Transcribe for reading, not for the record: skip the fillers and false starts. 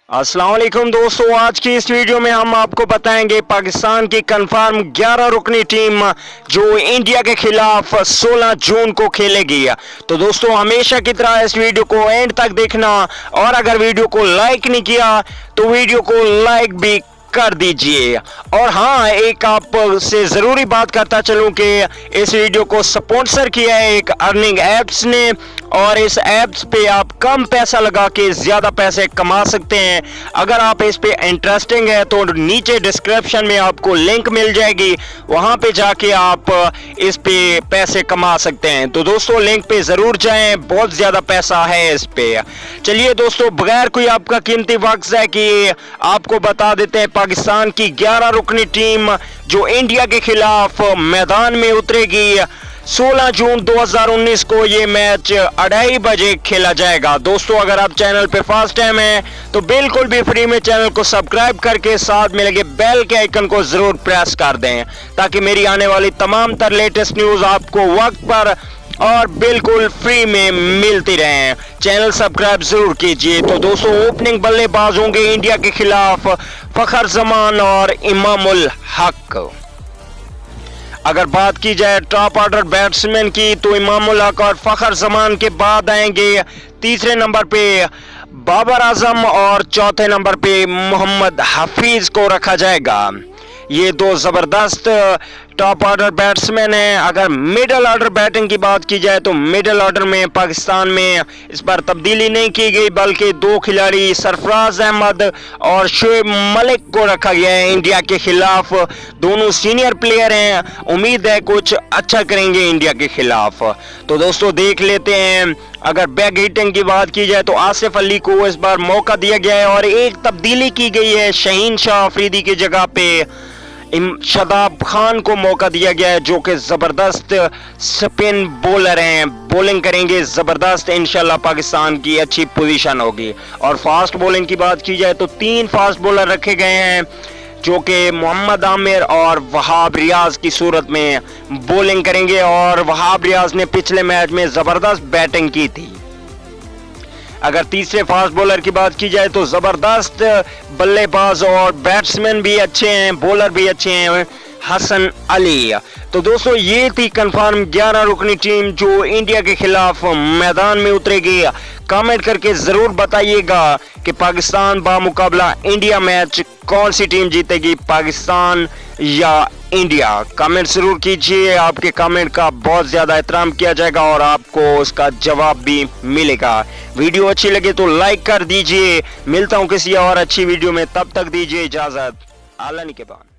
अस्सलाम वालेकुम दोस्तों, आज की इस वीडियो में हम आपको बताएंगे पाकिस्तान की कंफर्म 11 रुकनी टीम जो इंडिया के खिलाफ 16 जून को खेलेगी। तो दोस्तों हमेशा की तरह इस वीडियो को एंड तक देखना, और अगर वीडियो को लाइक नहीं किया तो वीडियो को लाइक भी कर दीजिए। और हाँ, एक आप से जरूरी बात करता चलूं कि इस वीडियो को स्पॉन्सर किया है एक अर्निंग एप्स ने, और इस एप्स पे आप कम पैसा लगा के ज्यादा पैसे कमा सकते हैं। अगर आप इस पे इंटरेस्टिंग है तो नीचे डिस्क्रिप्शन में आपको लिंक मिल जाएगी, वहां पे जाके आप इस पे पैसे कमा सकते हैं। तो दोस्तों लिंक पे जरूर जाएं, बहुत ज्यादा पैसा है इस पे। चलिए दोस्तों, बगैर कोई आपका कीमती वक्त है कि आपको बता देते हैं पाकिस्तान की 11 रुकनी टीम जो इंडिया के खिलाफ मैदान में उतरेगी। 16 जून 2019 को ये मैच 2:30 बजे खेला जाएगा। दोस्तों अगर आप चैनल पे फर्स्ट टाइम हैं तो बिल्कुल भी फ्री में चैनल को सब्सक्राइब करके साथ में लगे बेल के आइकन को जरूर प्रेस कर दें, ताकि मेरी आने वाली तमाम तर लेटेस्ट न्यूज आपको वक्त पर और बिल्कुल फ्री में मिलती रहे। चैनल सब्सक्राइब जरूर कीजिए। तो दोस्तों ओपनिंग बल्लेबाज होंगे इंडिया के खिलाफ फखर जमान और इमामुल हक। अगर बात की जाए टॉप ऑर्डर बैट्समैन की तो इमामुल हक और फखर जमान के बाद आएंगे तीसरे नंबर पे बाबर आजम और चौथे नंबर पे मोहम्मद हफीज को रखा जाएगा। ये दो जबरदस्त टॉप ऑर्डर बैट्समैन हैं। अगर मिडिल ऑर्डर बैटिंग की बात की जाए तो मिडिल ऑर्डर में पाकिस्तान में इस बार तब्दीली नहीं की गई, बल्कि दो खिलाड़ी सरफराज अहमद और शोएब मलिक को रखा गया है इंडिया के खिलाफ। दोनों सीनियर प्लेयर हैं, उम्मीद है कुछ अच्छा करेंगे इंडिया के खिलाफ। तो दोस्तों देख लेते हैं। अगर बैक हिटिंग की बात की जाए तो आसिफ अली को इस बार मौका दिया गया है और एक तब्दीली की गई है, शाहीन शाह अफरीदी की जगह पे शादाब खान को मौका दिया गया है, जो कि जबरदस्त स्पिन बॉलर हैं, बॉलिंग करेंगे जबरदस्त। इंशाल्लाह पाकिस्तान की अच्छी पोजीशन होगी। और फास्ट बॉलिंग की बात की जाए तो 3 फास्ट बॉलर रखे गए हैं, जो कि मोहम्मद आमिर और वहाब रियाज की सूरत में बॉलिंग करेंगे। और वहाब रियाज ने पिछले मैच में जबरदस्त बैटिंग की थी। अगर तीसरे फास्ट बॉलर की बात की जाए तो जबरदस्त बल्लेबाज और बैट्समैन भी अच्छे हैं, बॉलर भी अच्छे हैं, हसन अली। तो दोस्तों ये थी कंफर्म 11 रुकनी टीम जो इंडिया के खिलाफ मैदान में उतरेगी। कमेंट करके जरूर बताइएगा कि पाकिस्तान बामुकाबला इंडिया मैच कौन सी टीम जीतेगी, पाकिस्तान या इंडिया। कमेंट जरूर कीजिए, आपके कमेंट का बहुत ज्यादा एहतराम किया जाएगा और आपको उसका जवाब भी मिलेगा। वीडियो अच्छी लगे तो लाइक कर दीजिए। मिलता हूं किसी और अच्छी वीडियो में, तब तक दीजिए इजाजत। आला निगहबान।